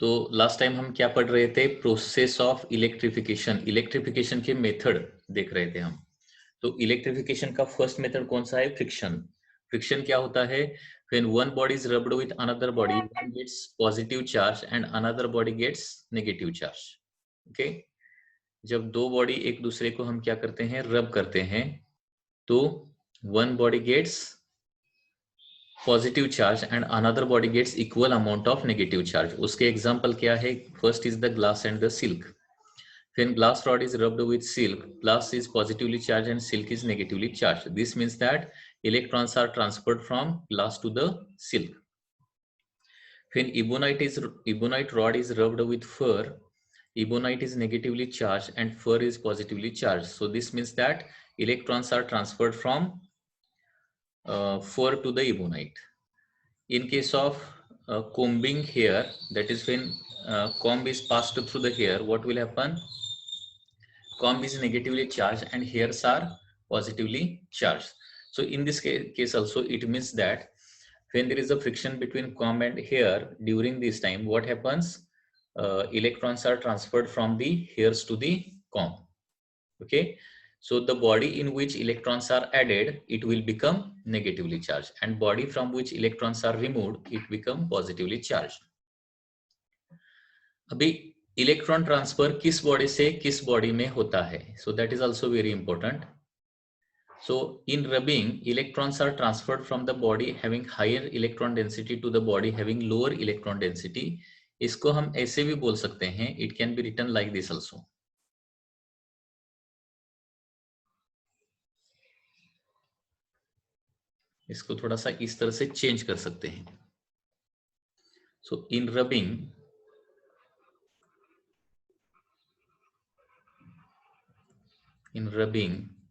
तो last time हम क्या पढ़ रहे थे? प्रोसेस ऑफ इलेक्ट्रिफिकेशन, इलेक्ट्रिफिकेशन के मेथड देख रहे थे हम। तो इलेक्ट्रिफिकेशन का फर्स्ट मेथड कौन सा है? फ्रिक्शन। फ्रिक्शन क्या होता है? When one body is rubbed with another body, one gets positive charge and another body gets negative charge. Okay, जब दो बॉडी एक दूसरे को हम क्या करते हैं? रब करते हैं, तो one body gets positive charge and another body gets equal amount of negative charge. उसके एग्जांपल क्या है? First is the glass and the silk. When glass rod is rubbed with silk, glass is positively charged and silk is negatively charged. This means that electrons are transferred from glass to the silk. When ebonite rod is rubbed with fur, ebonite is negatively charged and fur is positively charged. So this means that electrons are transferred from fur to the ebonite. In case of combing hair, that is when comb is passed through the hair, what will happen? Comb is negatively charged and hairs are positively charged. So in this case also, it means that when there is a friction between comb and hair, during this time what happens? Electrons are transferred from the hairs to the comb. Okay, so the body in which electrons are added, it will become negatively charged, and body from which electrons are removed, it become positively charged. अभी electron transfer किस body से किस body में होता है? सो that is also very important. So in rubbing, electrons are transferred from the body having higher electron density to the body having lower electron density. इसको हम ऐसे भी बोल सकते हैं, it can be written like this also. इसको थोड़ा सा इस तरह से चेंज कर सकते हैं. So in rubbing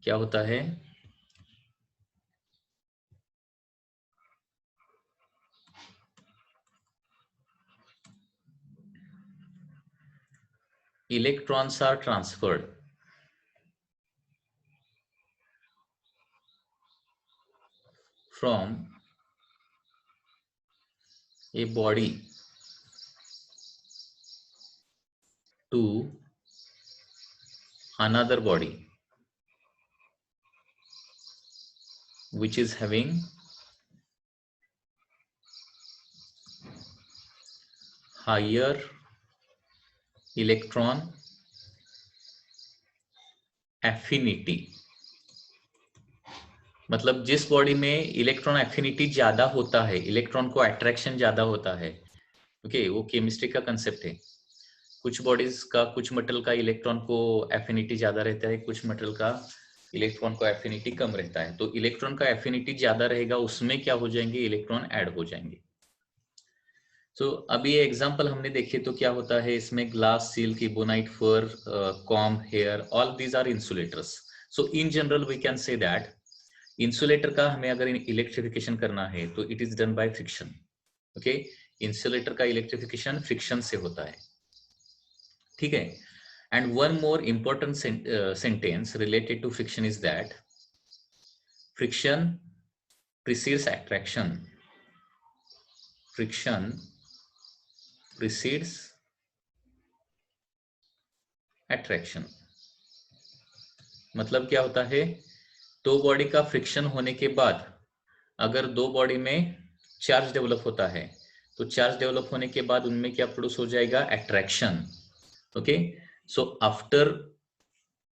क्या होता है? Electrons are transferred from a body to another body which is having higher electron affinity. मतलब जिस बॉडी में इलेक्ट्रॉन एफिनिटी ज्यादा होता है, इलेक्ट्रॉन को अट्रैक्शन ज्यादा होता है. ओके, वो केमिस्ट्री का कंसेप्ट है. कुछ बॉडीज का, कुछ मेटल का इलेक्ट्रॉन को एफिनिटी ज्यादा रहता है, कुछ मेटल का इलेक्ट्रॉन को एफिनिटी कम रहता है. तो इलेक्ट्रॉन का एफिनिटी ज्यादा रहेगा, उसमें क्या हो जाएंगे? इलेक्ट्रॉन ऐड हो जाएंगे. तो अभी ये एग्जांपल हमने देखे तो क्या होता है इसमें? Glass, silk, ebonite, fur, comb, hair, all these are insulators. So in general we can say that insulator का हमें अगर इलेक्ट्रिफिकेशन करना है तो it is done by friction. Okay, insulator का इलेक्ट्रिफिकेशन फ्रिक्शन से होता है. ठीक है. And one more important sentence related to friction is that friction precedes attraction. Friction precedes attraction. मतलब क्या होता है? दो बॉडी का फ्रिक्शन होने के बाद अगर दो बॉडी में चार्ज डेवलप होता है, तो चार्ज डेवलप होने के बाद उनमें क्या प्रोड्यूस हो जाएगा? Attraction. Okay, so after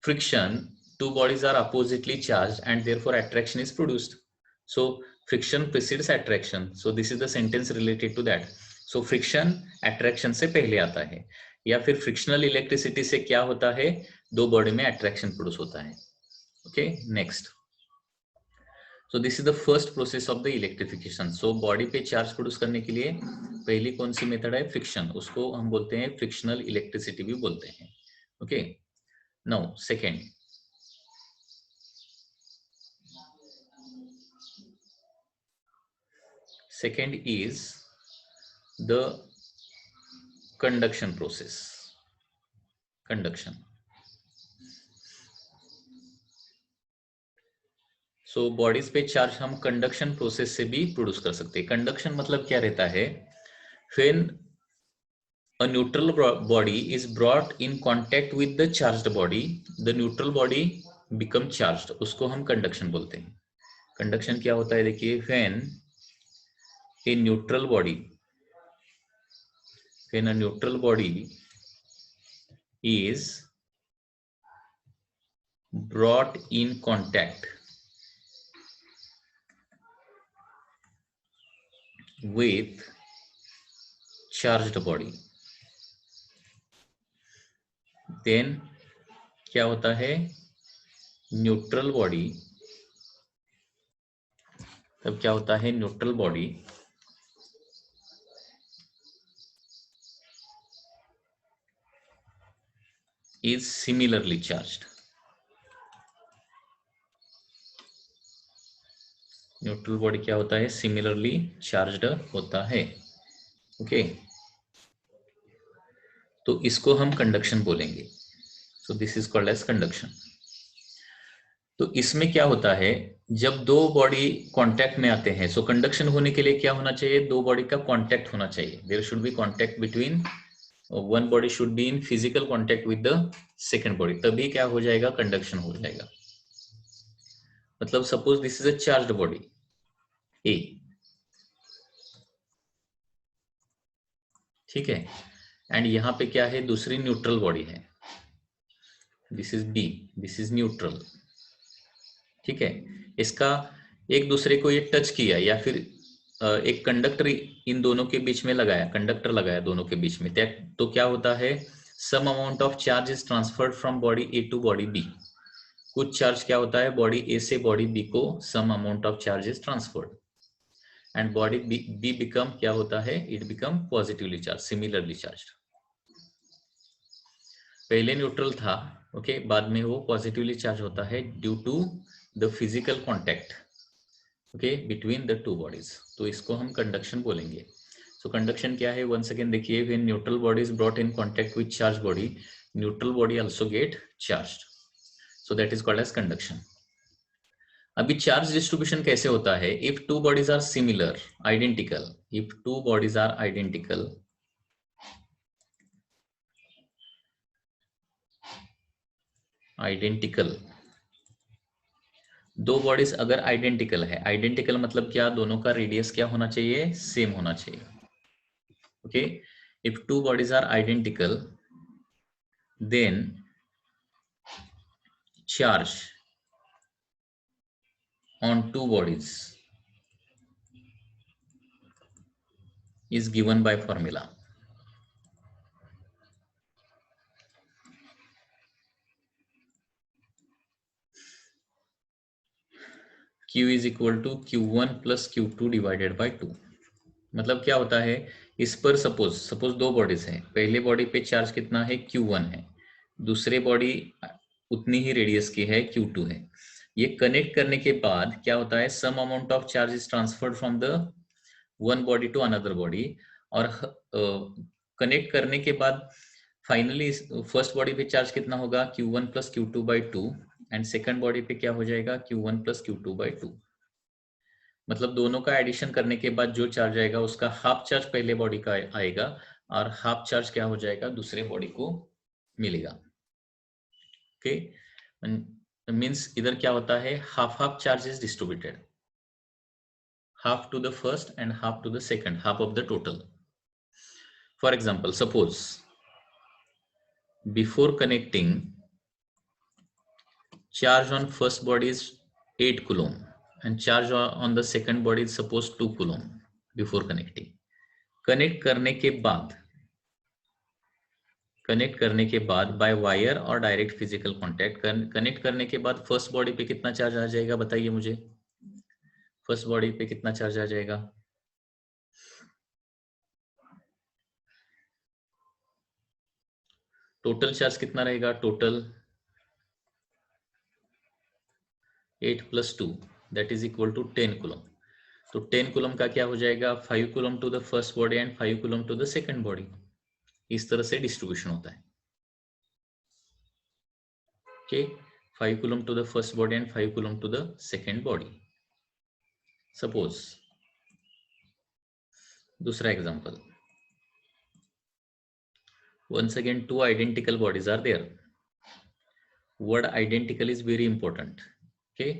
friction two bodies are oppositely charged and therefore attraction is produced. So friction precedes attraction. So this is the sentence related to that. So friction attraction से पहले आता है. या फिर frictional electricity से क्या होता है? दो बॉडी में अट्रैक्शन प्रोड्यूस होता है. Okay, next. So this is the first process of the electrification. So body पे चार्ज प्रोड्यूस करने के लिए पहली कौन सी मेथड है? फ्रिक्शन. उसको हम बोलते हैं फ्रिक्शनल इलेक्ट्रिसिटी भी बोलते हैं. Okay, now second. Second is the conduction process. Conduction. So bodies पे चार्ज हम कंडक्शन प्रोसेस से भी प्रोड्यूस कर सकते हैं. कंडक्शन मतलब क्या रहता है? When a neutral body is brought in contact with the charged body, the neutral body become charged. उसको हम कंडक्शन बोलते हैं. कंडक्शन क्या होता है देखिए, when a neutral body is brought in contact with charged body, then क्या होता है, न्यूट्रल बॉडी, तब क्या होता है, neutral body is similarly charged. Neutral body क्या होता है, सिमिलरली चार्ज्ड होता है. ओके, तो इसको हम कंडक्शन बोलेंगे. So this is called as conduction. तो इसमें क्या होता है, जब दो बॉडी कांटेक्ट में आते हैं, सो कंडक्शन होने के लिए क्या होना चाहिए, दो बॉडी का कांटेक्ट होना चाहिए. There should be contact between, one body should be in physical contact with the second body, तभी क्या हो जाएगा, कंडक्शन हो जाएगा. मतलब suppose this is a charged body A, ठीक है, एंड यहां पे क्या है, दूसरी न्यूट्रल बॉडी है, this is B, this is neutral. ठीक है, इसका एक दूसरे को ये टच किया, या फिर एक कंडक्टर इन दोनों के बीच में लगाया, कंडक्टर लगाया दोनों के बीच में, तो क्या होता है, some amount of charge is transferred from body A to body B. कुछ चार्ज क्या होता है, बॉडी ए से बॉडी बी को some amount of charge is transferred, and body B become क्या होता है, it become positively charge, similarly charge. पहले न्यूट्रल था, ओके, बाद में वो पॉजिटिवली चार्ज होता है due to the physical contact, okay, between the two bodies. तो इसको हम कंडक्शन बोलेंगे. सो कंडक्शन क्या है, वन सेकेंड देखिए, when neutral body is brought in contact with charge body, neutral body also get charged, so that is called as conduction. अभी charge distribution कैसे होता है, if two bodies are similar, identical, if two bodies are identical, दो bodies अगर identical है, identical मतलब क्या, दोनों का रेडियस क्या होना चाहिए, सेम होना चाहिए. Okay, if two bodies are identical, then charge on two bodies is given by formula. Q is equal to Q1 plus Q2 divided by 2. मतलब क्या होता है, इस पर सपोज दो बॉडीज हैं, पहले बॉडी पे चार्ज कितना है, Q1 है, दूसरे बॉडी उतनी ही रेडियस की है, Q2 है. ये कनेक्ट करने के बाद क्या होता है, some amount of charge is transferred from the one body to another body, और कनेक्ट करने के बाद फाइनली फर्स्ट बॉडी पे चार्ज कितना होगा, Q1 plus Q2 by 2, and second body पे क्या हो जाएगा, Q1 प्लस Q2 by 2. मतलब दोनों का एडिशन करने के बाद जो चार्ज आएगा, उसका हाफ चार्ज पहले बॉडी का आएगा, और हाफ चार्ज क्या हो जाएगा, दूसरे बॉडी को मिलेगा. ओके, मींस इधर क्या होता है, half half charge is distributed, half to the first and half to the second, half of the total. For example, suppose before connecting, charge on first body is 8 coulomb and charge on the second body is suppose 2 coulomb before connecting. Connect करने के बाद by wire और direct physical contact, connect करने के बाद first body पे कितना charge आ जाएगा, बताइए मुझे, फर्स्ट बॉडी पे कितना चार्ज आ जाएगा, टोटल चार्ज कितना रहेगा, total 8 plus 2 that is equal to 10 coulomb. तो 10 coulomb का क्या हो जाएगा, 5 coulomb to the first body and 5 coulomb to the second body. इस तरह से डिस्ट्रीब्यूशन होता है. okay, 5 coulomb to the first body and 5 coulomb to the second body. Suppose दूसरा example, once again two identical bodies are there. Word identical is very important. Okay,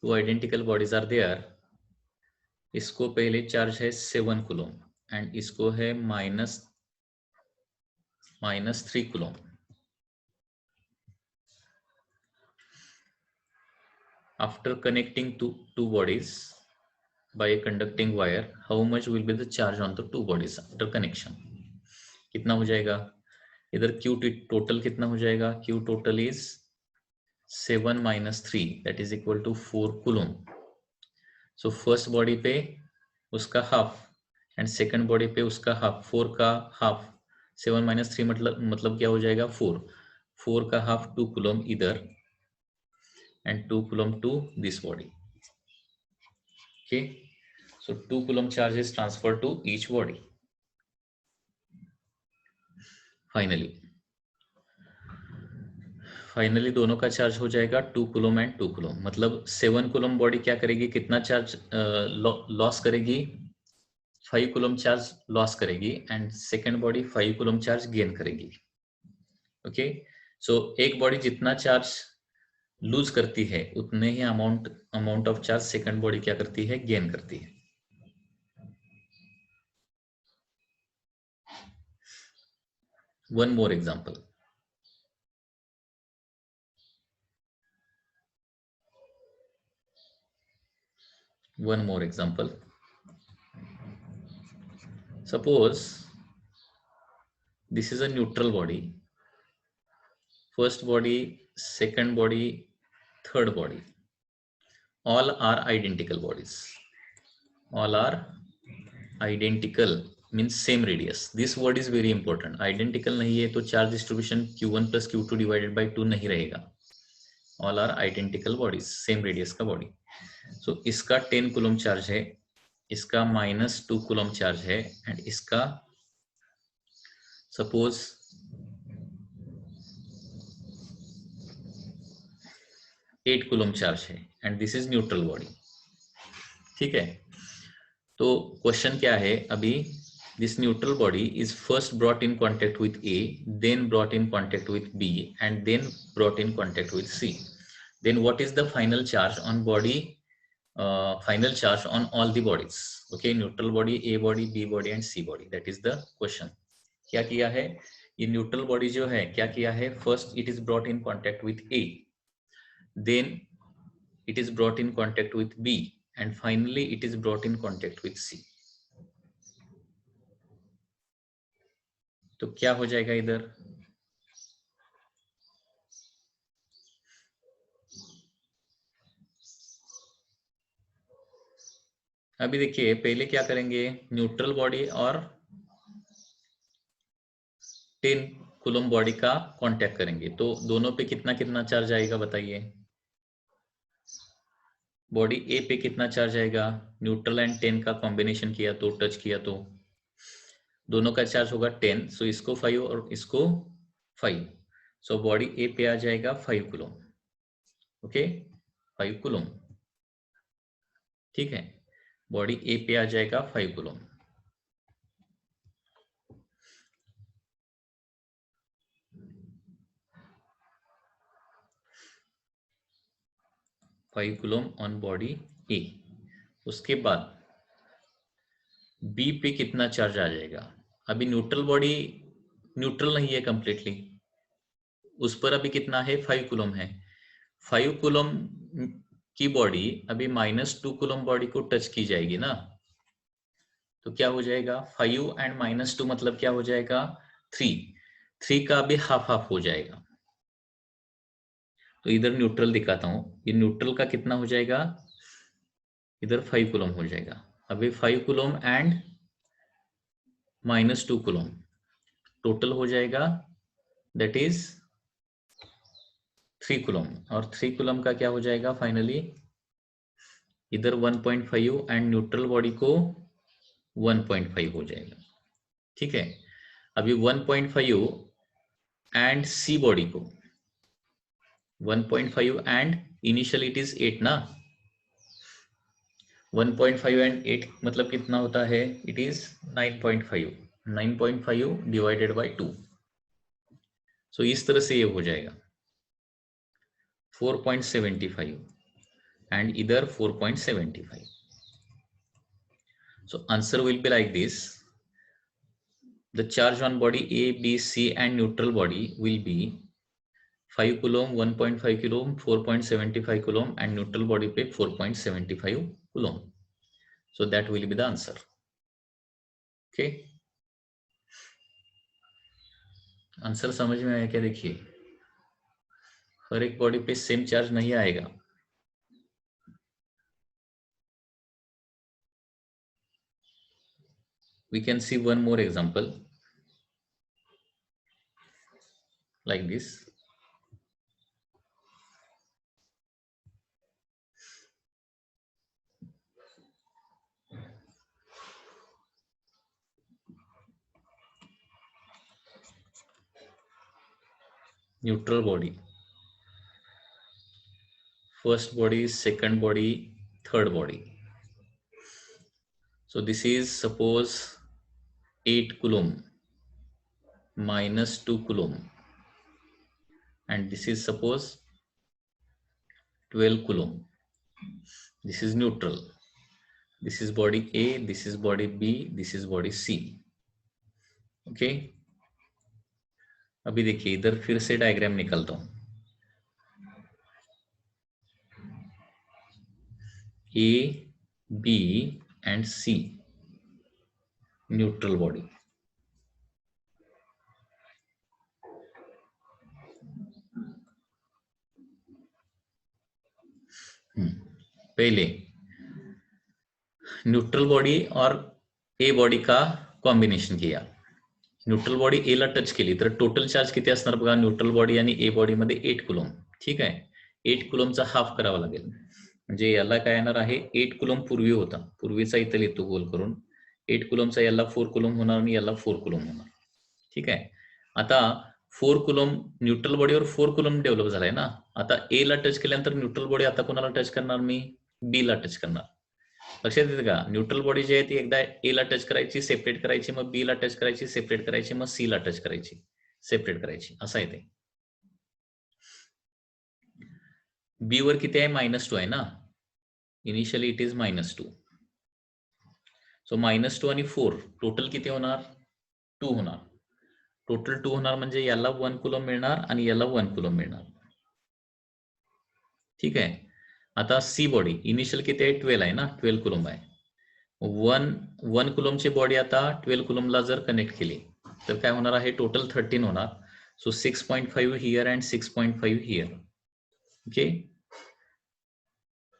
two identical bodies are there. इसको पहले charge है 7 coulomb and इसको है -3 coulomb. After connecting two bodies by a conducting wire, how much will be the charge on the two bodies after connection? कितना हो जाएगा? इधर Q total कितना हो जाएगा? Q total is 7 - 3 that is equal to 4 coulomb. So first body पे उसका half and second body पे उसका हाफ. 4 का हाफ 7 - 3 मतलब क्या हो जाएगा? 4 का हाफ 2 कूलम इधर and 2 coulomb to this body. Okay, so 2 coulomb charge is transferred to each body. Finally दोनों का चार्ज हो जाएगा 2 कूलम एंड 2 कूलम. मतलब 7 कूलम बॉडी क्या करेगी? कितना चार्ज लॉस करेगी? 5 कूलम चार्ज लॉस करेगी and second body 5 coulomb charge gain करेगी. ओके, सो एक बॉडी जितना चार्ज लूज करती है उतने ही amount of charge second body क्या करती है? गेन करती है. One more example. Suppose this is a neutral body. First body, second body, third body, all are identical bodies. All are identical means same radius. This word is very important. Identical नहीं है तो charge distribution Q1 plus Q2 divided by 2 नहीं रहेगा. All are identical bodies, same radius का body. So इसका 10 coulomb charge है, इसका -2 coulomb charge है एंड इसका सपोज 8 कूलम चार्ज है and this is neutral body. ठीक है, तो क्वेश्चन क्या है अभी? This neutral body is first brought in contact with A, then brought in contact with B and then brought in contact with C. Then what is the final charge on body? Final charge on all the bodies. Okay, neutral body, A body, B body and C body. That is the question. क्या किया है ये neutral body जो है? क्या किया है? First it is brought in contact with A, then it is brought in contact with B and finally it is brought in contact with C. तो क्या हो जाएगा इधर? अभी देखिए, पहले क्या करेंगे? न्यूट्रल बॉडी और 10 कूलम बॉडी का कांटेक्ट करेंगे तो दोनों पे कितना कितना चार्ज आएगा बताइए? बॉडी ए पे कितना चार्ज आएगा? न्यूट्रल एंड 10 का कॉम्बिनेशन किया तो, टच किया तो दोनों का चार्ज होगा 10. सो इसको 5 और इसको 5. सो बॉडी ए पे आ जाएगा 5 कूलम. Okay, 5 coulomb. ठीक है, बॉडी ए पे आ जाएगा 5 coulomb. Five coulomb on body A. उसके बाद बी पे कितना चार्ज आ जाएगा? अभी न्यूट्रल बॉडी न्यूट्रल नहीं है कंप्लीटली, उस पर अभी कितना है? 5 कूलम है. 5 कूलम की बॉडी अभी -2 कूलम बॉडी को टच की जाएगी ना, तो क्या हो जाएगा? 5 एंड -2 मतलब क्या हो जाएगा? 3 का अभी हाफ हाफ हो जाएगा. तो इधर न्यूट्रल दिखाता हूं. ये न्यूट्रल का कितना हो जाएगा? इधर 5 कूलम हो जाएगा. अभी 5 कूलम एंड -2 कूलम टोटल हो जाएगा, दैट इज 3 कूलम. और 3 कूलम का क्या हो जाएगा फाइनली? इधर 1.5 एंड न्यूट्रल बॉडी को 1.5 हो जाएगा. ठीक है, अभी 1.5 एंड सी बॉडी को 1.5 एंड इनिशियल इट इज 8 ना. 1.5 एंड 8 मतलब कितना होता है? It is 9.5. 9.5 डिवाइडेड बाय 2 सो इस तरह से ये हो जाएगा 4.75 and either 4.75. So answer will be like this. The charge on body A, B, C and neutral body will be 5 coulomb, 1.5 coulomb, 4.75 coulomb and neutral body पे 4.75 coulomb. So that will be the answer. Okay. Answer समझ में आया क्या? देखिए हर एक body पे same charge नहीं आएगा. We can see one more example like this. Neutral body. First body, second body, third body. So this is suppose 8 coulomb minus 2 coulomb and this is suppose 12 coulomb. This is neutral. This is body A, this is body B, this is body C. Okay. अभी देखिए इधर फिर से diagram निकालता हूं. A, B and C neutral body. पहले neutral body और a body का कॉम्बिनेशन किया. न्यूट्रल बॉडी ए ला टच केली तर टोटल चार्ज किती असणार बघा. न्यूट्रल बॉडी आणि ए बॉडी मध्ये 8 कुलम. ठीक आहे. 8 कुलमचा हाफ करावा लागेल. म्हणजे याला काय येणार आहे 8 कुलम पूर्वी होता. पूर्वीचा इथं लिहितो गोल करून. 8 कुलमचा याला 4 कुलम होणार आणि याला 4 कुलम होणार. ठीक आहे. आता 4 कुलम न्यूट्रल बॉडीवर 4 कुलम डेव्हलप झालाय ना. आता ए ला टच केल्यानंतर न्यूट्रल बॉडी आता कोणाला टच करणार मी? बी ला टच करणार. लक्षात येते का? न्यूट्रल बॉडी जी आहे ती एकदा ए ला टच करायची सेपरेट करायची, मग बी ला टच करायची सेपरेट करायची, मग सी ला टच करायची सेपरेट करायची. असं आहे ते. बी वर किती आहे? -2 आहे ना. Initially it is -2. सो -2 आणि 4 टोटल किती होणार? 2 होणार. टोटल 2 होणार म्हणजे याला 1 कुलम मिळणार आणि याला 1 कुलम मिळणार. ठीक आहे. आता सी बॉडी इनिशियल किती आहे? 12 आहे ना. 12 कुलम आहे. 1 कुलमची बॉडी आता 12 कुलमला जर कनेक्ट केली तर काय होणार आहे? टोटल 13 होणार. सो 6.5 here and 6.5 here. Okay.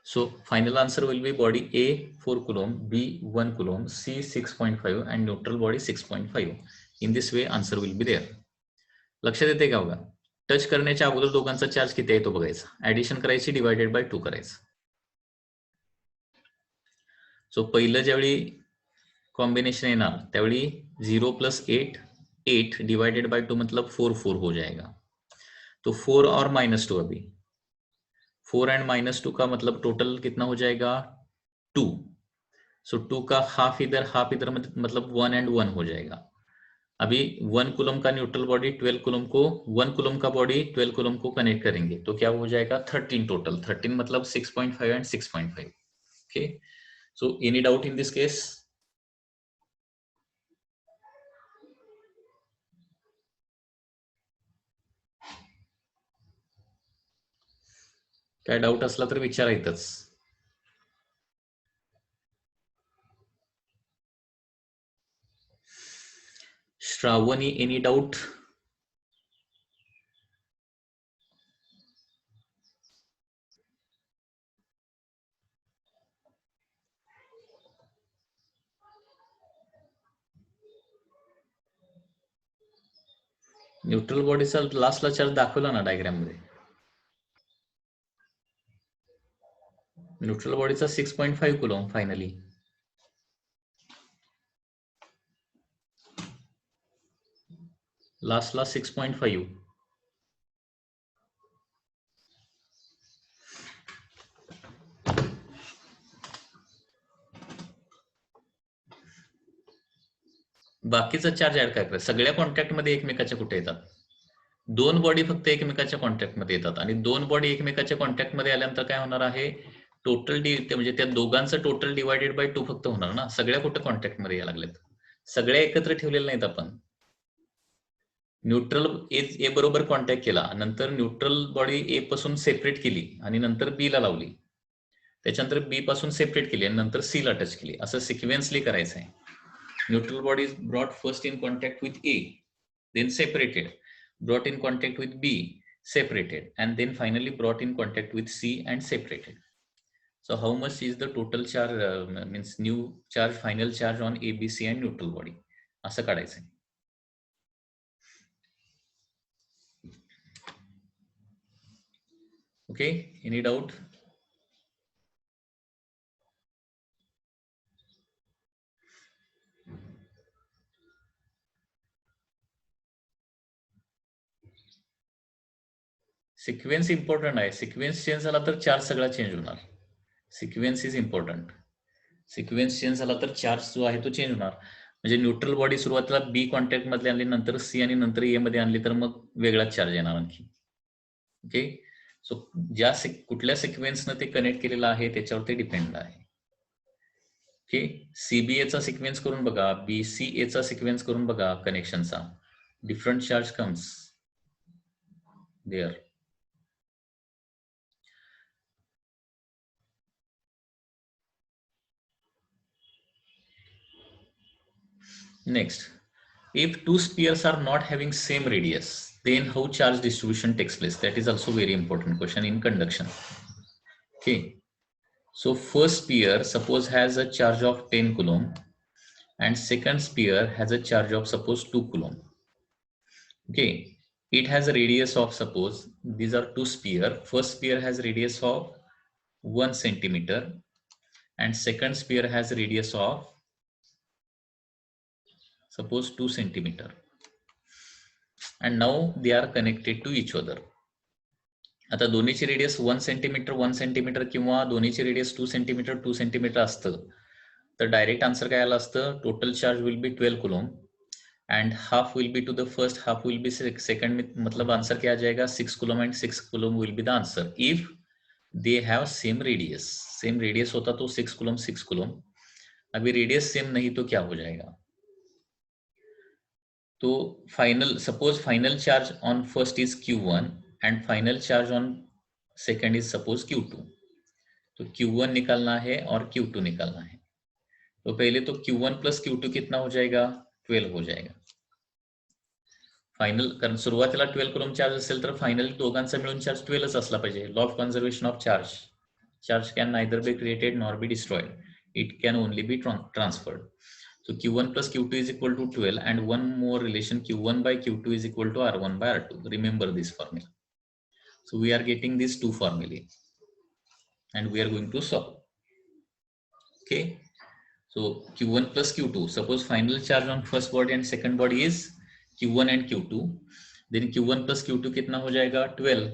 So final answer will be body A 4 coulomb, B 1 coulomb, C 6.5 and neutral body 6.5. In this way answer will be there. लक्षात येते का बघा? टच करण्याच्या अगोदर दोघांचा चार्ज किती आहे तो बघायचा. ऍडिशन करायची डिवायडेड बाय 2 करायचं. सो पहिलं ज्यावेळी कॉम्बिनेशन येणार त्यावेळी 0 + 8 8 डिवाइडेड बाय 2 मतलब 4 4 हो जाएगा. तो 4 और -2 अभी 4 एंड -2 का मतलब टोटल कितना हो जाएगा? 2. सो 2 का हाफ इधर मतलब 1 एंड 1 हो जाएगा. अभी 1 कुलम का न्यूट्रल बॉडी 12 कुलम को 1 कुलम का बॉडी 12 कुलम को कनेक्ट करेंगे तो क्या हो जाएगा? 13 टोटल. 13 मतलब 6.5 and 6.5. Okay. So any doubt in this case? काय डाऊट असला तर विचारायचंच. Shravani any doubt? न्यूट्रल बॉडीचा लास्टला चार्ज दाखवला ना डायग्राम मध्ये. न्यूट्रल बॉडीचा 6.5 कुलम फायनली. लास्टला 6.5. बाकीचा चार्ज ऍड काय करायचं? सगळ्या कॉन्टॅक्ट मध्ये एकमेकाच्या कुठे येतात? दोन बॉडी फक्त एकमेकाच्या कॉन्टॅक्ट मध्ये येतात आणि दोन बॉडी एकमेकाच्या कॉन्टॅक्ट मध्ये आल्यानंतर काय होणार आहे, टोटल म्हणजे त्या दोघांचं टोटल डिवायडेड बाय 2 फक्त होणार ना. सगळ्या कुठे कॉन्टॅक्ट मध्ये यायला लागलेत, सगळ्या एकत्र ठेवलेल्या नाहीत आपण. न्यूट्रल ए बरोबर कॉन्टॅक्ट केला, नंतर न्यूट्रल बॉडी ए पासून सेपरेट केली आणि नंतर बी ला लावली, त्याच्यानंतर बी पासून सेपरेट केली आणि नंतर सी ला टच केली, असं सिक्वेन्सली करायचं आहे. Neutral body is brought first in contact with A, then separated, brought in contact with B, separated, and then finally brought in contact with C and separated. So how much is the total charge, means new charge, final charge on A, B, C and neutral body, असं काढायचं आहे. Okay, any doubt? Sequence important आहे. Sequence change झाला तर charge सगळा change होणार. Sequence is important. Sequence change झाला तर चार्ज जो आहे तो चेंज होणार. म्हणजे न्यूट्रल बॉडी सुरुवातीला बी कॉन्टॅक्ट मध्ये आणली, नंतर सी आणि नंतर ए मध्ये आणली तर मग वेगळाच चार्ज येणार आणखी. ओके, सो ज्या कुठल्या सिक्वेन्सनं ते कनेक्ट केलेलं आहे त्याच्यावर ते डिपेंड आहे. ओके, सीबीएचा सिक्वेन्स करून बघा, बीसीएचा सिक्वेन्स करून बघा कनेक्शनचा, different charge comes there. Next, if two spheres are not having same radius, then how charge distribution takes place? That is also very important question in conduction. Okay, so first sphere suppose has a charge of 10 coulomb and second sphere has a charge of suppose 2 coulomb. Okay, it has a radius of, suppose these are two sphere, first sphere has radius of 1 centimeter and second sphere has radius of suppose 2 centimeter, and now they are connected to each other. आता दोन्हीची radius 1 centimetre किंवा दोन्हीची radius 2 centimetre असतं तर direct answer काय आलं असतं, total charge will be 12 coulomb and half will be to the first, half will be second. मतलब आंसर क्या आ जाएगा, 6 coulomb and 6 coulomb will be the answer if they have same radius. Same radius होता तो 6 coulomb 6 coulomb, अभी radius same नहीं तो क्या हो जाएगा. तो final, suppose final charge on first is Q1 and final charge on second is suppose Q2. तो Q1 निकालना है और Q2 निकालना है. तो पहले तो Q1 प्लस Q2 कितना हो जाएगा, 12 हो जाएगा. फायनल, कारण सुरुवातीला 12 कुलम चार्ज असेल तर फायनल दोघांचा मिळून चार्ज 12च असला पाहिजे. Law of conservation of charge, charge can neither be created nor be destroyed, it can only B transferred. So Q1 plus Q2 is equal to 12, and one more relation, Q1 by Q2 is equal to R1 by R2. Remember this formula. So we are getting these two formulae and we are going to solve. Okay, so Q1 plus Q2, suppose final charge on first body and second body is Q1 and Q2, then Q1 plus Q2 कितना हो जाएगा, 12,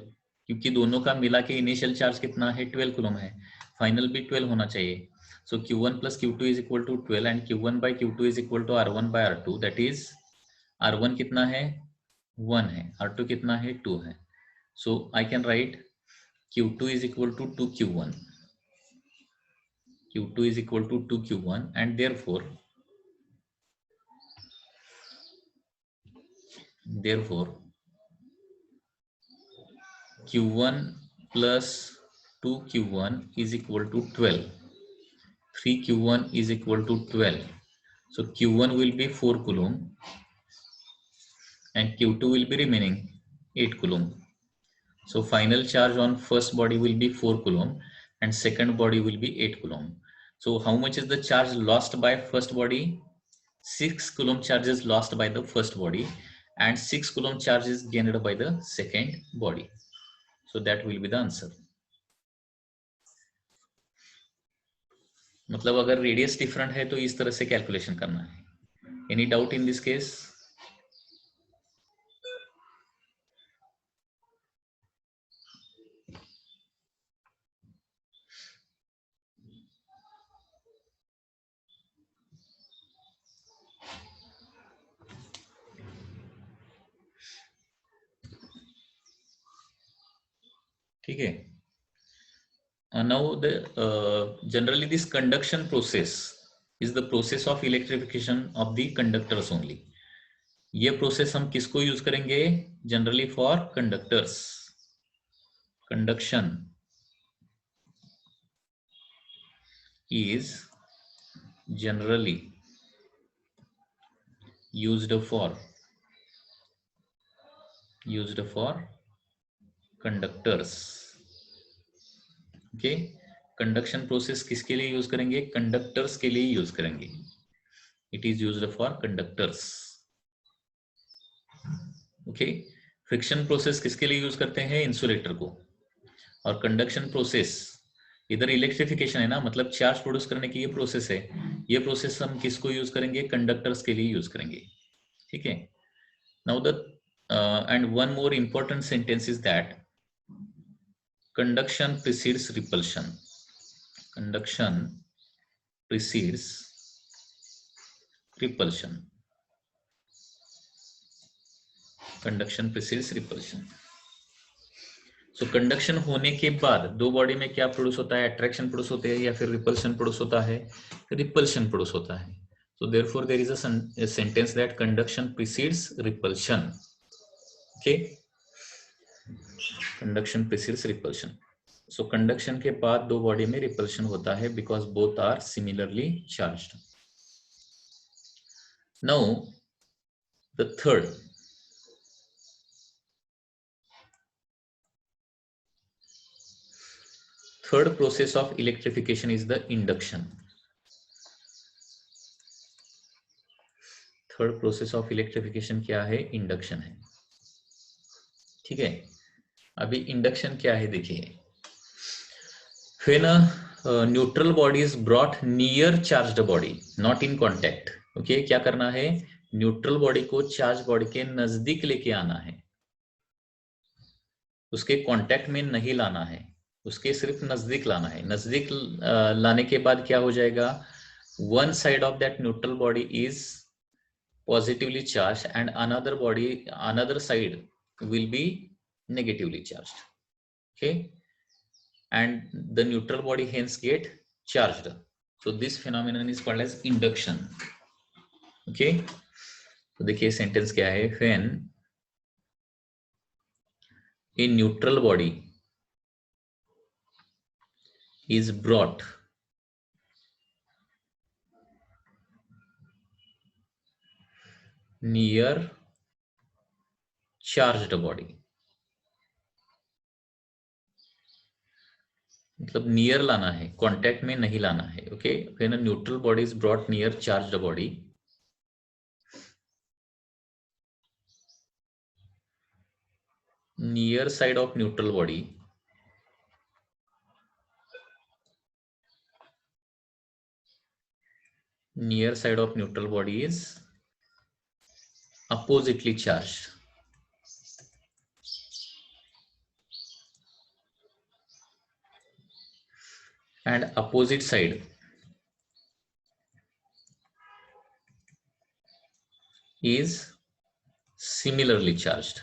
क्योंकि दोनों का मिला के initial charge कितना है, 12 कूलम है, फाइनल भी 12 होना चाहिए. So Q1 plus Q2 is equal to 12 and Q1 by Q2 is equal to R1 by R2. That is R1 कितना है, 1 है, R2 कितना है, 2 है. So I can write Q2 is equal to 2Q1. Q2 is equal to 2Q1 and therefore Q1 plus 2Q1 is equal to 12. 3Q1 is equal to 12. So Q1 will be 4 coulomb and Q2 will be remaining 8 coulomb. So final charge on first body will be 4 coulomb and second body will be 8 coulomb. So how much is the charge lost by first body? 6 coulomb charge is lost by the first body and 6 coulomb charge is gained by the second body. So that will be the answer. मतलब अगर radius different है तो इस तरह से calculation करना है. Any doubt in this case? ठीक है. Now the generally this conduction process is the process of electrification of the conductors only. ये प्रोसेस हम किसको यूज करेंगे? Generally for conductors. Conduction is generally used for conductors. Okay. Conduction process किसके लिए use करेंगे? Conductors के लिए use करेंगे. It is used for conductors. Okay. Friction process किसके लिए यूज करते हैं? इंसुलेटर को. और कंडक्शन प्रोसेस इधर इलेक्ट्रिफिकेशन है ना, मतलब चार्ज प्रोड्यूस करने की ये प्रोसेस है. ये प्रोसेस हम किसको यूज करेंगे? कंडक्टर्स के लिए यूज करेंगे. ठीक है. Now the end one more important sentence is that conduction precedes repulsion. Conduction precedes repulsion. Conduction precedes repulsion. So conduction होने के बाद दो बॉडी में क्या प्रोड्यूस होता है? अट्रैक्शन प्रोड्यूस होते हैं या फिर रिपल्शन प्रोड्यूस होता है? रिपल्शन प्रोड्यूस होता है. So therefore there is a sentence that conduction precedes repulsion. Okay. Conduction precedes repulsion. So conduction के बाद दो बॉडी में रिपल्शन होता है because both are similarly charged. Now the third process of electrification is the induction. Third process of electrification क्या है? Induction है. ठीक है. अभी इंडक्शन क्या है देखिए. When a neutral body is brought near charged body, not in contact. Okay, क्या करना है? न्यूट्रल बॉडी को चार्ज बॉडी के नजदीक लेके आना है. उसके कांटेक्ट में नहीं लाना है, उसके सिर्फ नजदीक लाना है. नजदीक लाने के बाद क्या हो जाएगा? One side of that neutral body is positively charge and another side will be negatively charged. Okay, and the neutral body hence get charged. So this phenomenon is called as induction. Okay, तो देखिए sentence क्या है. when a neutral body is brought near charged body, मतलब near लाना है, contact में नहीं लाना है. Okay. When a neutral body is brought near charged body, near side of neutral body is oppositely charged. And opposite side is similarly charged.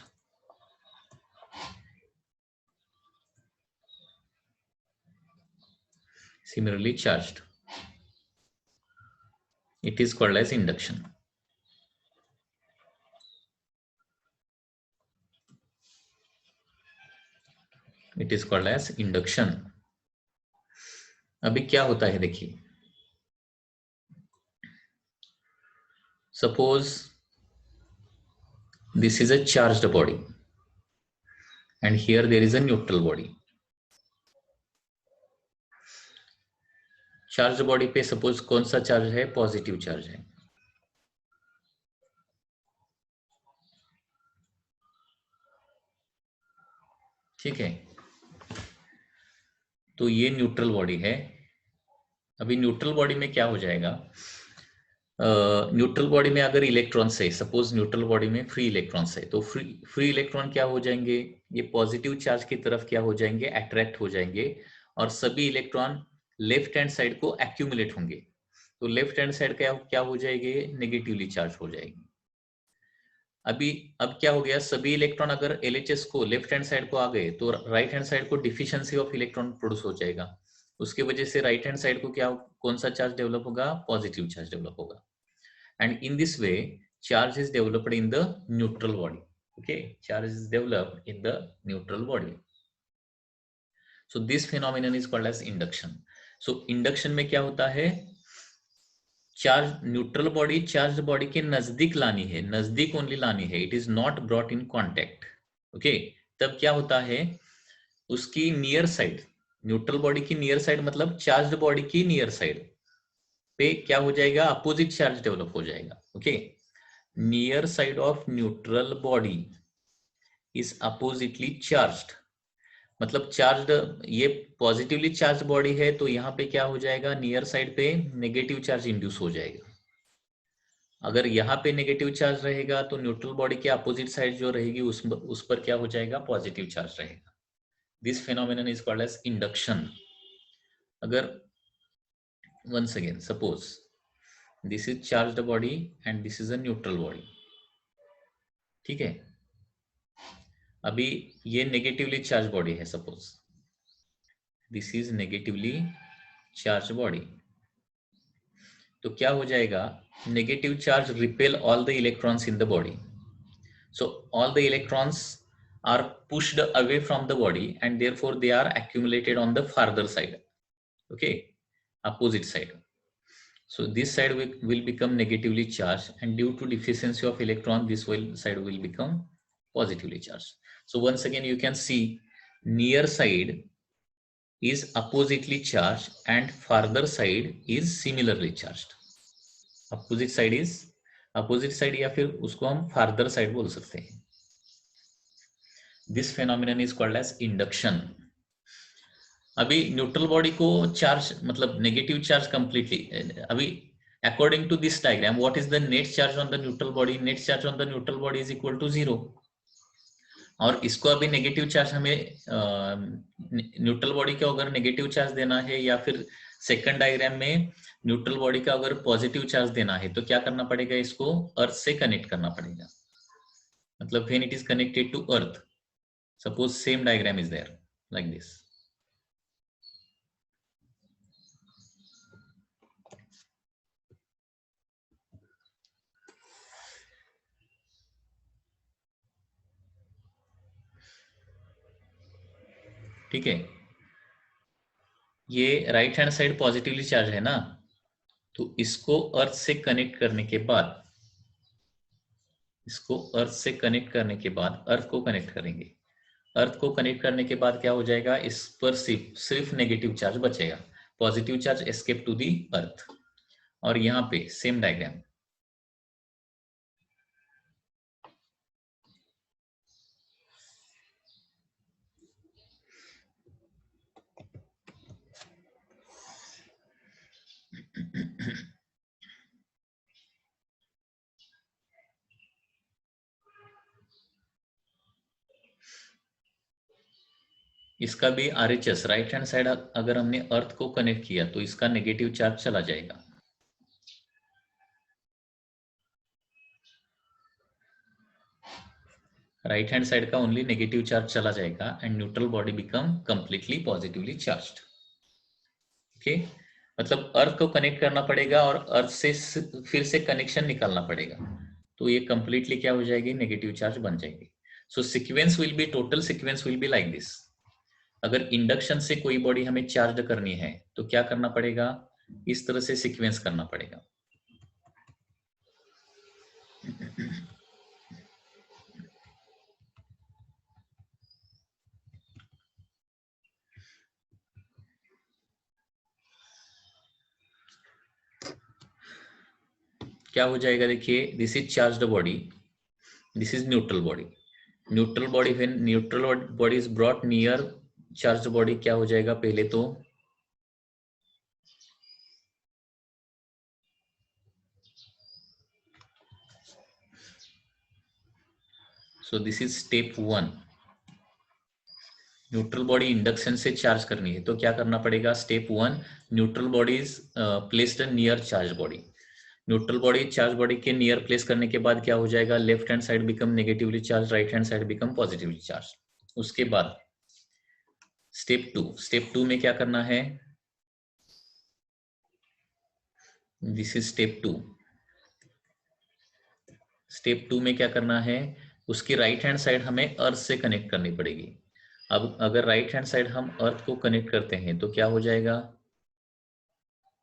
Similarly charged. It is called as induction. It is called as induction. अभी क्या होता है देखिए. Suppose this is a charged body and here there is a neutral body. Charge body पे suppose कौन सा charge है? Positive charge है. ठीक है. तो ये न्यूट्रल बॉडी है. अभी न्यूट्रल बॉडी में क्या हो जाएगा? न्यूट्रल बॉडी में अगर इलेक्ट्रॉन्स है, सपोज न्यूट्रल बॉडी में फ्री इलेक्ट्रॉन्स है, तो फ्री इलेक्ट्रॉन क्या हो जाएंगे? ये पॉजिटिव चार्ज की तरफ क्या हो जाएंगे? अट्रैक्ट हो जाएंगे. और सभी इलेक्ट्रॉन लेफ्ट हैंड साइड को एक्यूमुलेट होंगे. तो लेफ्ट हैंड साइड क्या हो जाएगी? नेगेटिवली चार्ज हो जाएगी. अब क्या हो गया, सभी इलेक्ट्रॉन अगर LHS को लेफ्ट हैंड साइड को आ गए तो राइट हैंड साइड को डिफिशियंसी ऑफ इलेक्ट्रॉन प्रोड्यूस हो जाएगा। उसके वजह से राइट हैंड साइड को क्या, कौन सा चार्ज डेवलप होगा, पॉजिटिव चार्ज डेवलप होगा। And in this way charge is developed in the neutral body. Okay, charge is developed in the neutral body. So this phenomenon is called as induction. सो induction में क्या होता है, charge neutral body charge body के नजदीक लानी है, नजदीक ओनली लानी है, it is not brought in contact. Okay, तब क्या होता है, उसकी नियर साइड, न्यूट्रल बॉडी की नियर साइड मतलब चार्ज बॉडी की नियर साइड पे क्या हो जाएगा, अपोजिट चार्ज डेवलप हो जाएगा। Okay, near side of neutral body is oppositely charged, मतलब चार्ज, ये पॉजिटिवली चार्ज बॉडी है तो यहाँ पे क्या हो जाएगा, नियर साइड पे नेगेटिव चार्ज इंड्यूस हो जाएगा। अगर यहाँ पे नेगेटिव चार्ज रहेगा तो न्यूट्रल बॉडी के अपोजिट साइड जो रहेगी उस पर क्या हो जाएगा, पॉजिटिव चार्ज रहेगा। This phenomenon is called as induction. अगर once again suppose this is charged body and this is a neutral body, ठीक है, अभी ये नेगेटिवली चार्ज बॉडी है, suppose this is negatively charge body, तो क्या हो जाएगा, negative charge repel all the electrons in the body, so all the electrons are pushed away from the body and therefore they are accumulated on the farther side, okay, opposite side. So this side will become negatively charged, and due to deficiency of electron this side will become positively charged. So once again you can see near side is oppositely charged and farther side is similarly charged. Opposite side या फिर उसको हम farther side बोल सकते हैं। This phenomenon is called as induction. अभी neutral body को charge मतलब नेगेटिव चार्ज कंप्लीटली, अभी according to this diagram what is the net charge on the neutral body, net charge on the neutral body is equal to 0, और इसको अभी negative charge हमें neutral body का अगर negative charge देना है या फिर सेकंड डायग्राम में न्यूट्रल बॉडी का अगर पॉजिटिव चार्ज देना है तो क्या करना पड़ेगा, इसको अर्थ से कनेक्ट करना पड़ेगा, मतलब when it is connected to earth, suppose same diagram is there like this. ठीक है, ये right hand side positively charge है ना, तो इसको अर्थ से कनेक्ट करने के बाद, इसको अर्थ से कनेक्ट करने के बाद अर्थ को कनेक्ट करेंगे, अर्थ को कनेक्ट करने के बाद क्या हो जाएगा, इस पर सिर्फ नेगेटिव चार्ज बचेगा, positive charge escape to the earth. और यहाँ पे सेम डायग्राम, इसका भी RHS राइट हैंड साइड अगर हमने अर्थ को कनेक्ट किया तो इसका नेगेटिव चार्ज चला जाएगा, राइट हैंड साइड का ओनली नेगेटिव चार्ज चला जाएगा and neutral body become completely positively charged. Okay, मतलब अर्थ को कनेक्ट करना पड़ेगा और अर्थ से फिर से कनेक्शन निकालना पड़ेगा, तो ये कंप्लीटली क्या हो जाएगी, नेगेटिव चार्ज बन जाएगी। So sequence will be, total sequence will be like this. अगर इंडक्शन से कोई बॉडी हमें चार्ज करनी है तो क्या करना पड़ेगा, इस तरह से सीक्वेंस करना पड़ेगा। क्या हो जाएगा, देखिए this is charged body, this is neutral body, neutral body when neutral body is brought near charged body क्या हो जाएगा, पहले तो सो this is step 1, neutral body induction से चार्ज करनी है तो क्या करना पड़ेगा, step 1 neutral body is placed near charge body, neutral body charge body के नियर प्लेस करने के बाद क्या हो जाएगा, left hand side become negatively charge, right hand side become positively charge. उसके बाद स्टेप टू में क्या करना है, this is step two. Step two में क्या करना है, उसकी राइट हैंड साइड हमें अर्थ से कनेक्ट करनी पड़ेगी। अब अगर राइट हैंड साइड हम अर्थ को कनेक्ट करते हैं तो क्या हो जाएगा,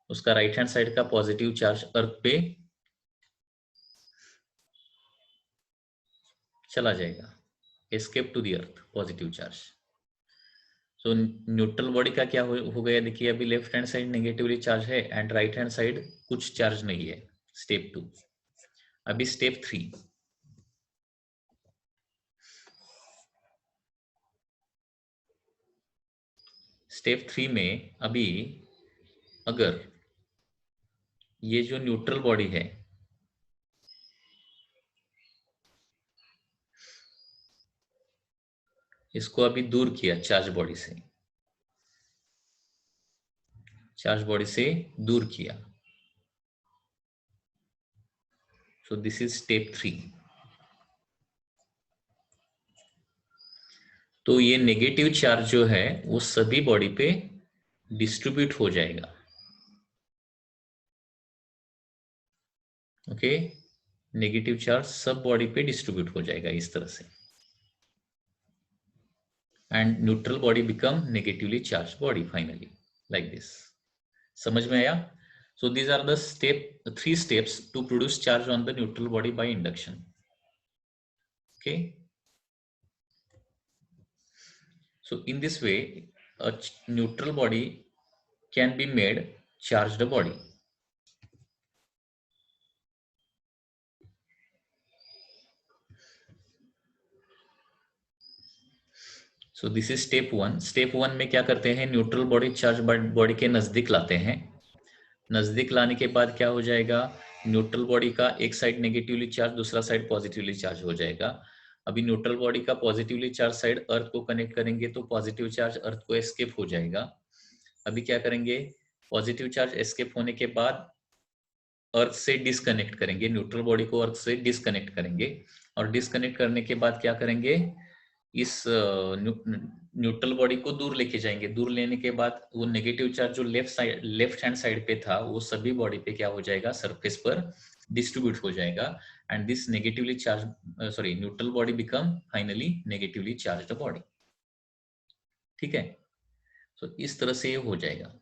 उसका राइट हैंड साइड का पॉजिटिव चार्ज अर्थ पे चला जाएगा, escape to the earth positive charge. So neutral body का क्या हो गया, देखिए अभी left hand side negatively charge है एंड राइट हैंड साइड कुछ चार्ज नहीं है। Step two. अभी स्टेप थ्री। स्टेप थ्री में अभी अगर ये जो न्यूट्रल बॉडी है इसको अभी दूर किया चार्ज बॉडी से, चार्ज बॉडी से दूर किया, सो दिस इज स्टेप थ्री। तो ये नेगेटिव चार्ज जो है वो सभी बॉडी पे डिस्ट्रीब्यूट हो जाएगा। ओके, नेगेटिव चार्ज सब बॉडी पे डिस्ट्रीब्यूट हो जाएगा इस तरह से, and neutral body become negatively charge body finally, like this. समझ में आया? So these are the three steps to produce charge on the neutral body by induction. Okay, so in this way a neutral body can be made charged body. So this is step one. Step one में क्या करते हैं, neutral body charge body के नजदीक लाते हैं। नजदीक लाने के बाद क्या हो जाएगा, न्यूट्रल बॉडी का एक साइड नेगेटिवली चार्ज, दूसरा साइड पॉजिटिवली चार्ज हो जाएगा। अभी न्यूट्रल बॉडी का पॉजिटिवली चार्ज साइड अर्थ को कनेक्ट करेंगे तो पॉजिटिव चार्ज अर्थ को एस्केप हो जाएगा। अभी क्या करेंगे, पॉजिटिव चार्ज एस्केप होने के बाद अर्थ से डिस्कनेक्ट करेंगे, न्यूट्रल बॉडी को अर्थ से डिस्कनेक्ट करेंगे, और डिस्कनेक्ट करने के बाद क्या करेंगे, इस न्यूट्रल बॉडी को दूर लेके जाएंगे। दूर लेने के बाद वो नेगेटिव चार्ज जो लेफ्ट हैंड साइड पे था वो सभी बॉडी पे क्या हो जाएगा, सरफेस पर डिस्ट्रीब्यूट हो जाएगा, and this negatively charge neutral body become finally negatively charged body. ठीक है, तो इस तरह से ये हो जाएगा।